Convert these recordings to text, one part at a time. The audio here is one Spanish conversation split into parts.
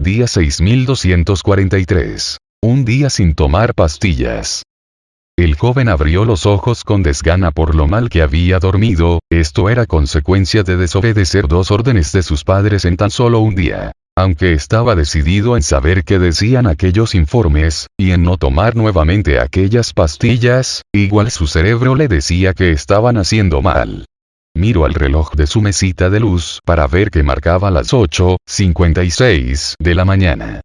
Día 6243. Un día sin tomar pastillas. El joven abrió los ojos con desgana por lo mal que había dormido. Esto era consecuencia de desobedecer 2 órdenes de sus padres en tan solo un día. Aunque estaba decidido en saber qué decían aquellos informes, y en no tomar nuevamente aquellas pastillas, igual su cerebro le decía que estaban haciendo mal. Miró al reloj de su mesita de luz para ver que marcaba las 8:56 de la mañana.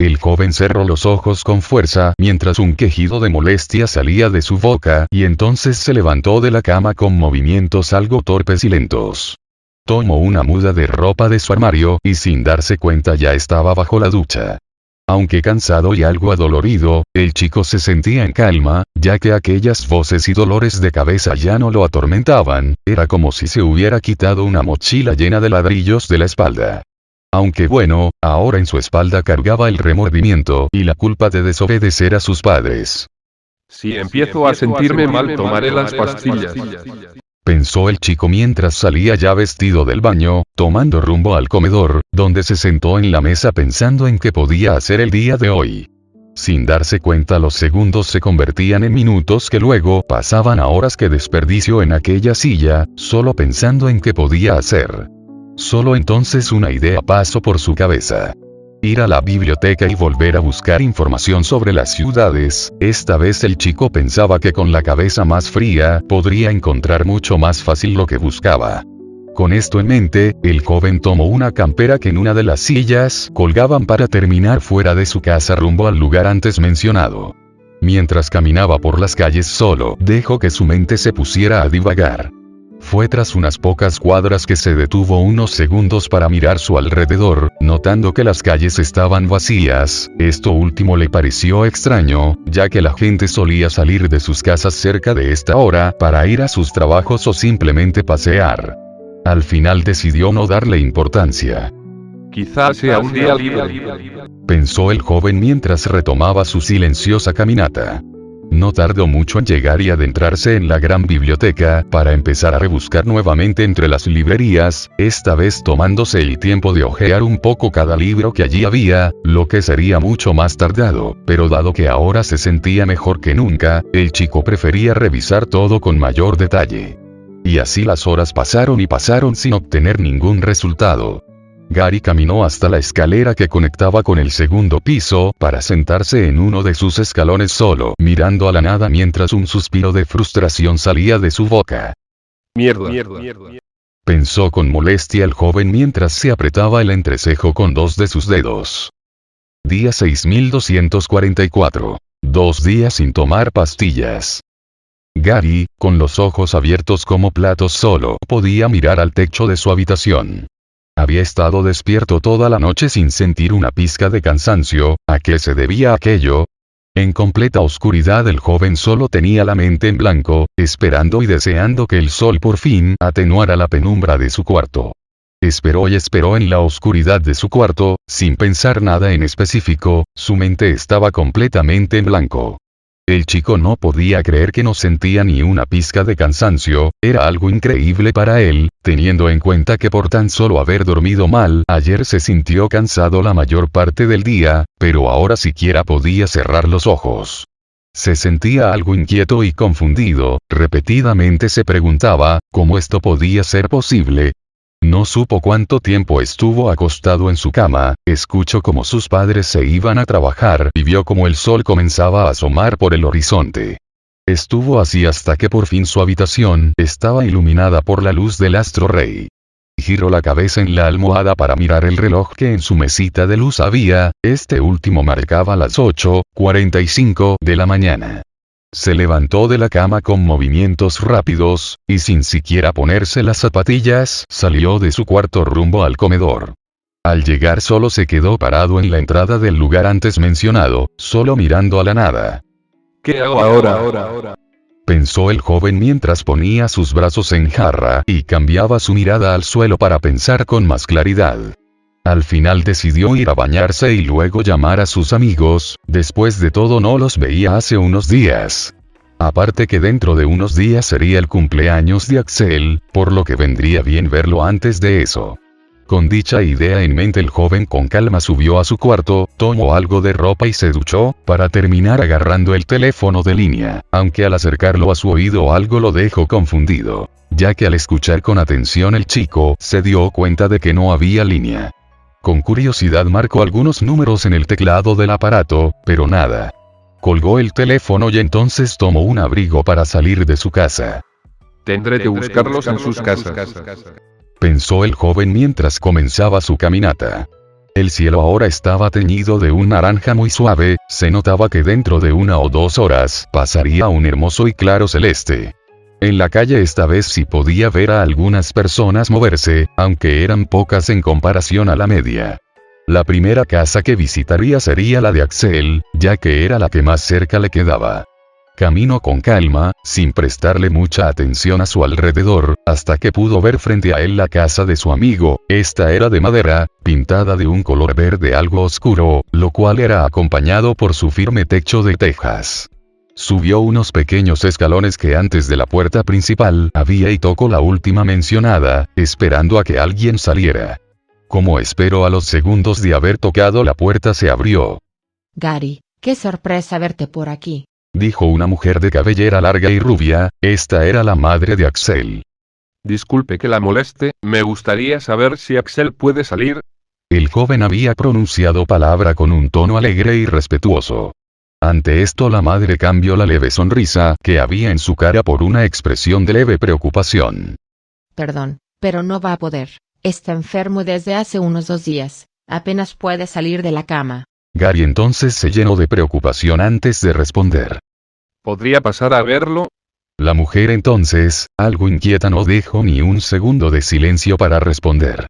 El joven cerró los ojos con fuerza mientras un quejido de molestia salía de su boca y entonces se levantó de la cama con movimientos algo torpes y lentos. Tomó una muda de ropa de su armario y sin darse cuenta ya estaba bajo la ducha. Aunque cansado y algo adolorido, el chico se sentía en calma, ya que aquellas voces y dolores de cabeza ya no lo atormentaban, era como si se hubiera quitado una mochila llena de ladrillos de la espalda. Aunque bueno, ahora en su espalda cargaba el remordimiento y la culpa de desobedecer a sus padres. Si empiezo a sentirme mal, tomaré las pastillas, pensó el chico mientras salía ya vestido del baño, tomando rumbo al comedor, donde se sentó en la mesa pensando en qué podía hacer el día de hoy. Sin darse cuenta, los segundos se convertían en minutos que luego pasaban a horas que desperdició en aquella silla, solo pensando en qué podía hacer. Solo entonces una idea pasó por su cabeza. Ir a la biblioteca y volver a buscar información sobre las ciudades. Esta vez el chico pensaba que con la cabeza más fría, podría encontrar mucho más fácil lo que buscaba. Con esto en mente, el joven tomó una campera que en una de las sillas colgaban para terminar fuera de su casa rumbo al lugar antes mencionado. Mientras caminaba por las calles solo, dejó que su mente se pusiera a divagar. Fue tras unas pocas cuadras que se detuvo unos segundos para mirar su alrededor, notando que las calles estaban vacías. Esto último le pareció extraño, ya que la gente solía salir de sus casas cerca de esta hora para ir a sus trabajos o simplemente pasear. Al final decidió no darle importancia. quizás sea un día libre, Pensó el joven mientras retomaba su silenciosa caminata. No tardó mucho en llegar y adentrarse en la gran biblioteca, para empezar a rebuscar nuevamente entre las librerías, esta vez tomándose el tiempo de hojear un poco cada libro que allí había, lo que sería mucho más tardado, pero dado que ahora se sentía mejor que nunca, el chico prefería revisar todo con mayor detalle. Y así las horas pasaron y pasaron sin obtener ningún resultado. Gary caminó hasta la escalera que conectaba con el segundo piso, para sentarse en uno de sus escalones solo, mirando a la nada mientras un suspiro de frustración salía de su boca. Mierda. Pensó con molestia el joven mientras se apretaba el entrecejo con 2 de sus dedos. Día 6244. 2 días sin tomar pastillas. Gary, con los ojos abiertos como platos, solo podía mirar al techo de su habitación. Había estado despierto toda la noche sin sentir una pizca de cansancio. ¿A qué se debía aquello? En completa oscuridad el joven solo tenía la mente en blanco, esperando y deseando que el sol por fin atenuara la penumbra de su cuarto. Esperó y esperó en la oscuridad de su cuarto, sin pensar nada en específico, su mente estaba completamente en blanco. El chico no podía creer que no sentía ni una pizca de cansancio. Era algo increíble para él, teniendo en cuenta que por tan solo haber dormido mal ayer se sintió cansado la mayor parte del día, pero ahora siquiera podía cerrar los ojos. Se sentía algo inquieto y confundido, repetidamente se preguntaba, ¿cómo esto podía ser posible? No supo cuánto tiempo estuvo acostado en su cama, escuchó cómo sus padres se iban a trabajar y vio cómo el sol comenzaba a asomar por el horizonte. Estuvo así hasta que por fin su habitación estaba iluminada por la luz del astro rey. Giró la cabeza en la almohada para mirar el reloj que en su mesita de luz había. Este último marcaba las 8:45 de la mañana. Se levantó de la cama con movimientos rápidos, y sin siquiera ponerse las zapatillas, salió de su cuarto rumbo al comedor. Al llegar solo se quedó parado en la entrada del lugar antes mencionado, solo mirando a la nada. ¿Qué hago ahora? Pensó el joven mientras ponía sus brazos en jarra y cambiaba su mirada al suelo para pensar con más claridad. Al final decidió ir a bañarse y luego llamar a sus amigos. Después de todo no los veía hace unos días. Aparte que dentro de unos días sería el cumpleaños de Axel, por lo que vendría bien verlo antes de eso. Con dicha idea en mente, el joven con calma subió a su cuarto, tomó algo de ropa y se duchó, para terminar agarrando el teléfono de línea, aunque al acercarlo a su oído algo lo dejó confundido, ya que al escuchar con atención el chico se dio cuenta de que no había línea. Con curiosidad marcó algunos números en el teclado del aparato, pero nada. Colgó el teléfono y entonces tomó un abrigo para salir de su casa. Tendré que buscarlos en sus casas. Pensó el joven mientras comenzaba su caminata. El cielo ahora estaba teñido de un naranja muy suave, se notaba que dentro de 1 o 2 horas pasaría un hermoso y claro celeste. En la calle esta vez sí podía ver a algunas personas moverse, aunque eran pocas en comparación a la media. La primera casa que visitaría sería la de Axel, ya que era la que más cerca le quedaba. Caminó con calma, sin prestarle mucha atención a su alrededor, hasta que pudo ver frente a él la casa de su amigo. Esta era de madera, pintada de un color verde algo oscuro, lo cual era acompañado por su firme techo de tejas. Subió unos pequeños escalones que antes de la puerta principal había y tocó la última mencionada, esperando a que alguien saliera. Como esperó, a los segundos de haber tocado la puerta se abrió. Gary, qué sorpresa verte por aquí. Dijo una mujer de cabellera larga y rubia. Esta era la madre de Axel. Disculpe que la moleste, me gustaría saber si Axel puede salir. El joven había pronunciado palabra con un tono alegre y respetuoso. Ante esto la madre cambió la leve sonrisa que había en su cara por una expresión de leve preocupación. Perdón, pero no va a poder. Está enfermo desde hace unos 2 días. Apenas puede salir de la cama. Gary entonces se llenó de preocupación antes de responder. ¿Podría pasar a verlo? La mujer entonces, algo inquieta, no dejó ni un segundo de silencio para responder.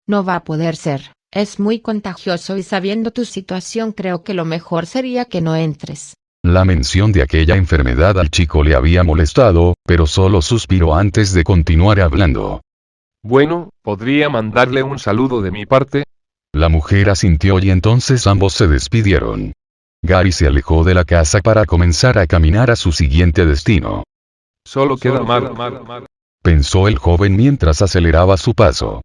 No va a poder ser. Es muy contagioso y sabiendo tu situación creo que lo mejor sería que no entres. La mención de aquella enfermedad al chico le había molestado, pero solo suspiró antes de continuar hablando. Bueno, ¿podría mandarle un saludo de mi parte? La mujer asintió y entonces ambos se despidieron. Gary se alejó de la casa para comenzar a caminar a su siguiente destino. Solo queda Mar. Pensó el joven mientras aceleraba su paso.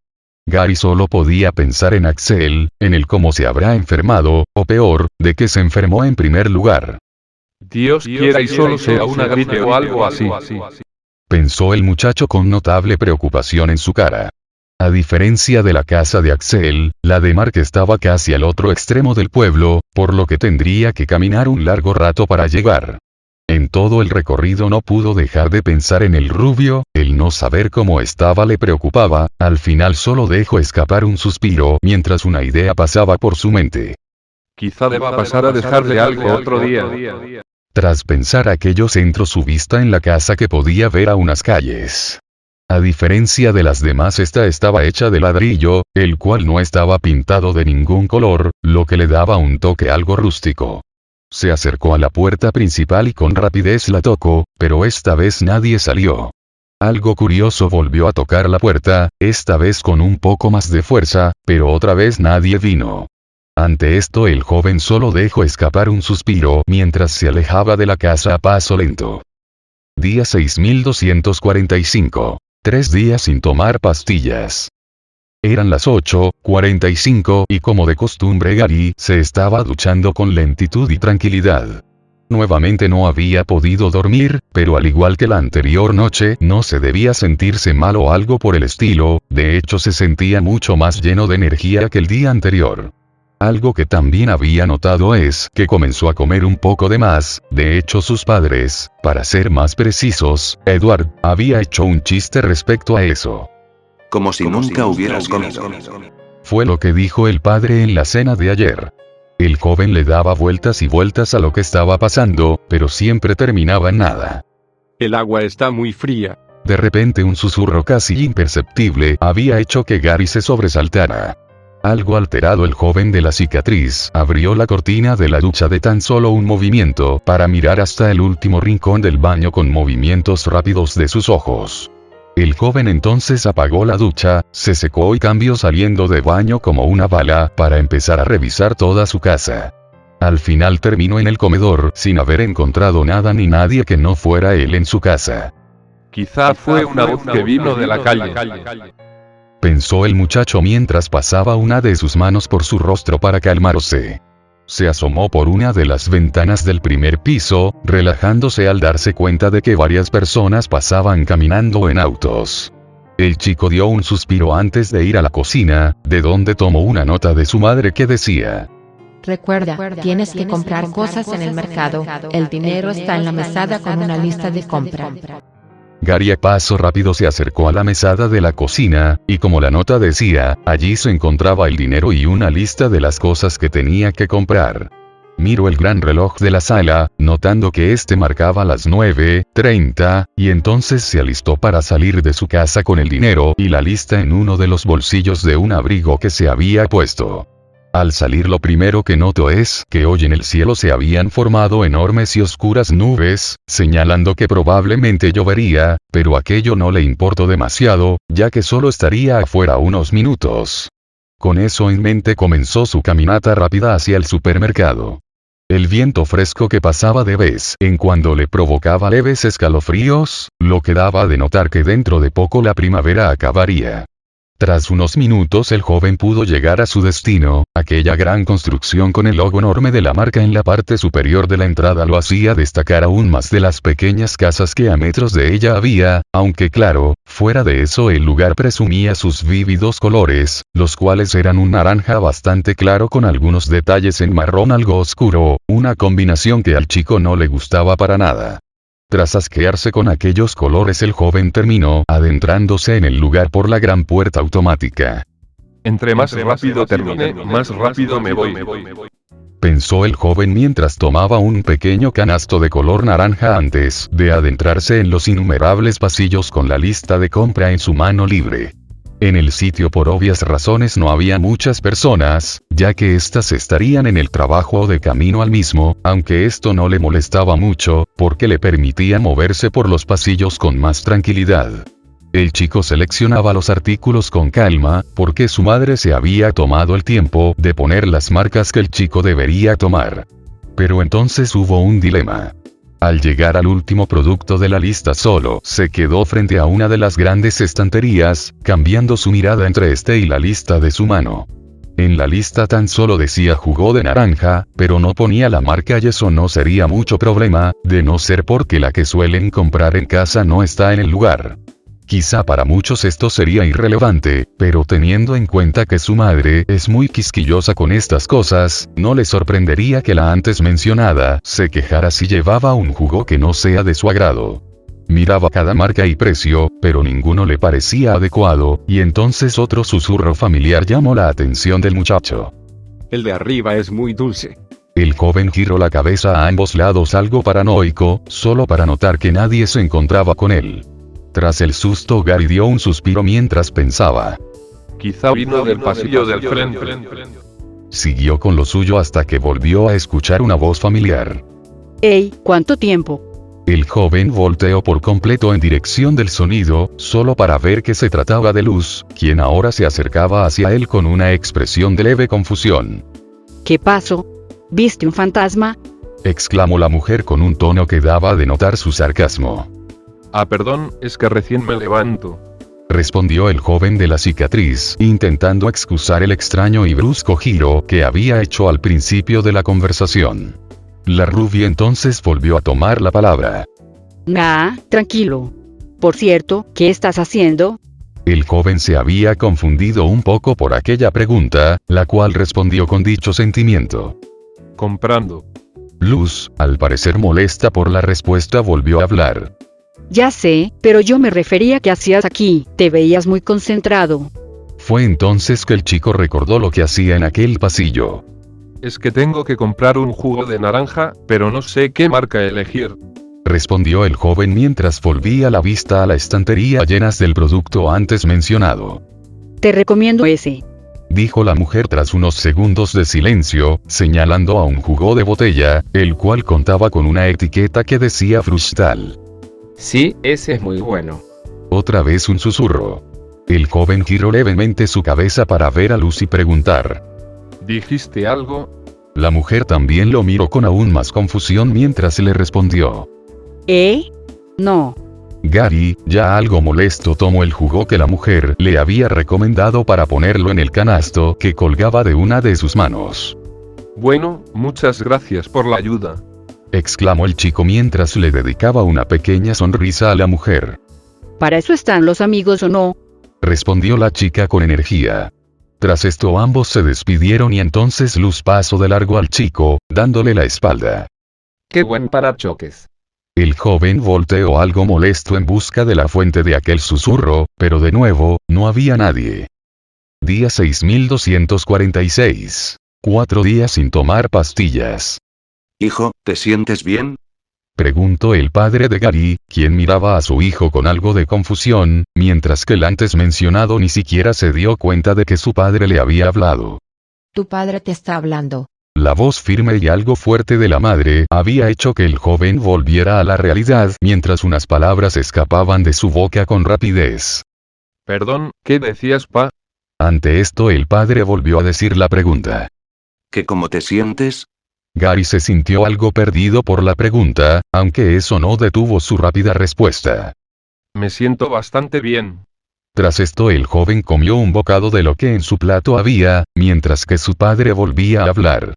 Gary solo podía pensar en Axel, en el cómo se habrá enfermado, o peor, de que se enfermó en primer lugar. Dios quiera y solo sea una gripe o algo así. Pensó el muchacho con notable preocupación en su cara. A diferencia de la casa de Axel, la de Mark estaba casi al otro extremo del pueblo, por lo que tendría que caminar un largo rato para llegar. En todo el recorrido no pudo dejar de pensar en el rubio, el no saber cómo estaba le preocupaba. Al final solo dejó escapar un suspiro mientras una idea pasaba por su mente. Quizá deba pasar a dejarle algo otro día. Tras pensar aquello, centró su vista en la casa que podía ver a unas calles. A diferencia de las demás, esta estaba hecha de ladrillo, el cual no estaba pintado de ningún color, lo que le daba un toque algo rústico. Se acercó a la puerta principal y con rapidez la tocó, pero esta vez nadie salió. Algo curioso, volvió a tocar la puerta, esta vez con un poco más de fuerza, pero otra vez nadie vino. Ante esto el joven solo dejó escapar un suspiro mientras se alejaba de la casa a paso lento. Día 6245. 3 días sin tomar pastillas. Eran las 8:45 y como de costumbre Gary se estaba duchando con lentitud y tranquilidad. Nuevamente no había podido dormir, pero al igual que la anterior noche no se debía sentirse mal o algo por el estilo, de hecho se sentía mucho más lleno de energía que el día anterior. Algo que también había notado es que comenzó a comer un poco de más. De hecho sus padres, para ser más precisos, Edward, había hecho un chiste respecto a eso. Como si nunca hubieras comido. Fue lo que dijo el padre en la cena de ayer. El joven le daba vueltas y vueltas a lo que estaba pasando, pero siempre terminaba en nada. El agua está muy fría. De repente un susurro casi imperceptible había hecho que Gary se sobresaltara. Algo alterado, el joven de la cicatriz abrió la cortina de la ducha de tan solo un movimiento para mirar hasta el último rincón del baño con movimientos rápidos de sus ojos. El joven entonces apagó la ducha, se secó y cambió saliendo de baño como una bala para empezar a revisar toda su casa. Al final terminó en el comedor sin haber encontrado nada ni nadie que no fuera él en su casa. Quizá fue una voz que vino de la calle. pensó el muchacho mientras pasaba una de sus manos por su rostro para calmarse. Se asomó por una de las ventanas del primer piso, relajándose al darse cuenta de que varias personas pasaban caminando en autos. El chico dio un suspiro antes de ir a la cocina, de donde tomó una nota de su madre que decía: Recuerda, tienes que comprar cosas en el mercado, el dinero está en la mesada con una lista de compra. Gary a paso rápido se acercó a la mesada de la cocina, y como la nota decía, allí se encontraba el dinero y una lista de las cosas que tenía que comprar. Miró el gran reloj de la sala, notando que este marcaba las 9:30, y entonces se alistó para salir de su casa con el dinero y la lista en uno de los bolsillos de un abrigo que se había puesto. Al salir lo primero que notó es que hoy en el cielo se habían formado enormes y oscuras nubes, señalando que probablemente llovería, pero aquello no le importó demasiado, ya que solo estaría afuera unos minutos. Con eso en mente comenzó su caminata rápida hacia el supermercado. El viento fresco que pasaba de vez en cuando le provocaba leves escalofríos, lo que daba de notar que dentro de poco la primavera acabaría. Tras unos minutos el joven pudo llegar a su destino, aquella gran construcción con el logo enorme de la marca en la parte superior de la entrada lo hacía destacar aún más de las pequeñas casas que a metros de ella había, aunque claro, fuera de eso el lugar presumía sus vívidos colores, los cuales eran un naranja bastante claro con algunos detalles en marrón algo oscuro, una combinación que al chico no le gustaba para nada. Tras asquearse con aquellos colores el joven terminó adentrándose en el lugar por la gran puerta automática. Entre más rápido termine, más rápido me voy. Pensó el joven mientras tomaba un pequeño canasto de color naranja antes de adentrarse en los innumerables pasillos con la lista de compra en su mano libre. En el sitio por obvias razones no había muchas personas, ya que éstas estarían en el trabajo o de camino al mismo, aunque esto no le molestaba mucho, porque le permitía moverse por los pasillos con más tranquilidad. El chico seleccionaba los artículos con calma, porque su madre se había tomado el tiempo de poner las marcas que el chico debería tomar. Pero entonces hubo un dilema. Al llegar al último producto de la lista solo se quedó frente a una de las grandes estanterías, cambiando su mirada entre este y la lista de su mano. En la lista tan solo decía jugo de naranja, pero no ponía la marca y eso no sería mucho problema, de no ser porque la que suelen comprar en casa no está en el lugar. Quizá para muchos esto sería irrelevante, pero teniendo en cuenta que su madre es muy quisquillosa con estas cosas, no le sorprendería que la antes mencionada se quejara si llevaba un jugo que no sea de su agrado. Miraba cada marca y precio, pero ninguno le parecía adecuado, y entonces otro susurro familiar llamó la atención del muchacho. El de arriba es muy dulce. El joven giró la cabeza a ambos lados algo paranoico, solo para notar que nadie se encontraba con él. Tras el susto Gary dio un suspiro mientras pensaba. Quizá vino del pasillo del frente. Siguió con lo suyo hasta que volvió a escuchar una voz familiar. ¡Ey! ¿Cuánto tiempo? El joven volteó por completo en dirección del sonido, solo para ver que se trataba de Luz, quien ahora se acercaba hacia él con una expresión de leve confusión. ¿Qué pasó? ¿Viste un fantasma? Exclamó la mujer con un tono que daba de notar su sarcasmo. Ah, perdón, es que recién me levanto. Respondió el joven de la cicatriz, intentando excusar el extraño y brusco giro que había hecho al principio de la conversación. La rubia entonces volvió a tomar la palabra. Nah, tranquilo. Por cierto, ¿qué estás haciendo? El joven se había confundido un poco por aquella pregunta, la cual respondió con dicho sentimiento. Comprando. Luz, al parecer molesta por la respuesta, volvió a hablar. Ya sé, pero yo me refería a qué hacías aquí, te veías muy concentrado. Fue entonces que el chico recordó lo que hacía en aquel pasillo. Es que tengo que comprar un jugo de naranja, pero no sé qué marca elegir. Respondió el joven mientras volvía la vista a la estantería llenas del producto antes mencionado. Te recomiendo ese. Dijo la mujer tras unos segundos de silencio, señalando a un jugo de botella, el cual contaba con una etiqueta que decía Frustal. Sí, ese es muy bueno. Otra vez un susurro. El joven giró levemente su cabeza para ver a Luz y preguntar. ¿Dijiste algo? La mujer también lo miró con aún más confusión mientras le respondió. No. Gary, ya algo molesto, tomó el jugo que la mujer le había recomendado para ponerlo en el canasto que colgaba de una de sus manos. Bueno, muchas gracias por la ayuda. Exclamó el chico mientras le dedicaba una pequeña sonrisa a la mujer. ¿Para eso están los amigos o no? Respondió la chica con energía. Tras esto ambos se despidieron y entonces Luz pasó de largo al chico, dándole la espalda. Qué buen parachoques. El joven volteó algo molesto en busca de la fuente de aquel susurro, pero de nuevo, no había nadie. Día 6246. 4 días sin tomar pastillas. Hijo, ¿te sientes bien? Preguntó el padre de Gary, quien miraba a su hijo con algo de confusión, mientras que el antes mencionado ni siquiera se dio cuenta de que su padre le había hablado. Tu padre te está hablando. La voz firme y algo fuerte de la madre había hecho que el joven volviera a la realidad mientras unas palabras escapaban de su boca con rapidez. Perdón, ¿qué decías, pa? Ante esto el padre volvió a decir la pregunta. ¿Que cómo te sientes? Gary se sintió algo perdido por la pregunta, aunque eso no detuvo su rápida respuesta. Me siento bastante bien. Tras esto el joven comió un bocado de lo que en su plato había, mientras que su padre volvía a hablar.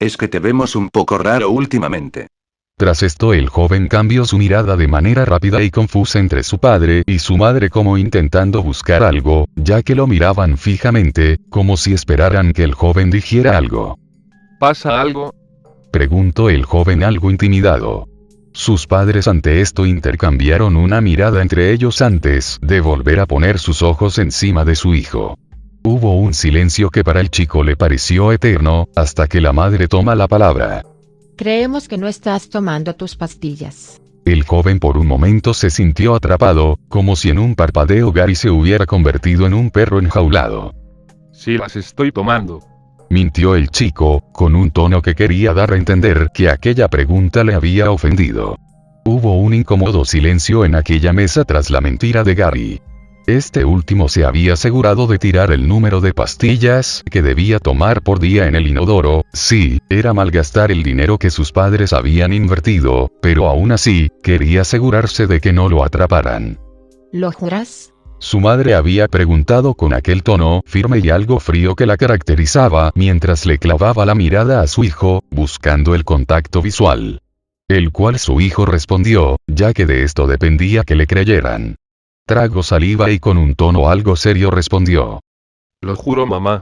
Es que te vemos un poco raro últimamente. Tras esto el joven cambió su mirada de manera rápida y confusa entre su padre y su madre como intentando buscar algo, ya que lo miraban fijamente, como si esperaran que el joven dijera algo. ¿Pasa algo? Preguntó el joven algo intimidado. Sus padres ante esto intercambiaron una mirada entre ellos antes de volver a poner sus ojos encima de su hijo. Hubo un silencio que para el chico le pareció eterno, hasta que la madre toma la palabra. Creemos que no estás tomando tus pastillas. El joven por un momento se sintió atrapado, como si en un parpadeo Gary se hubiera convertido en un perro enjaulado. Sí, las estoy tomando. Mintió el chico, con un tono que quería dar a entender que aquella pregunta le había ofendido. Hubo un incómodo silencio en aquella mesa tras la mentira de Gary. Este último se había asegurado de tirar el número de pastillas que debía tomar por día en el inodoro. Sí, era malgastar el dinero que sus padres habían invertido, pero aún así, quería asegurarse de que no lo atraparan. ¿Lo juras? Su madre había preguntado con aquel tono firme y algo frío que la caracterizaba mientras le clavaba la mirada a su hijo, buscando el contacto visual. El cual su hijo respondió, ya que de esto dependía que le creyeran. Tragó saliva y con un tono algo serio respondió. Lo juro, mamá.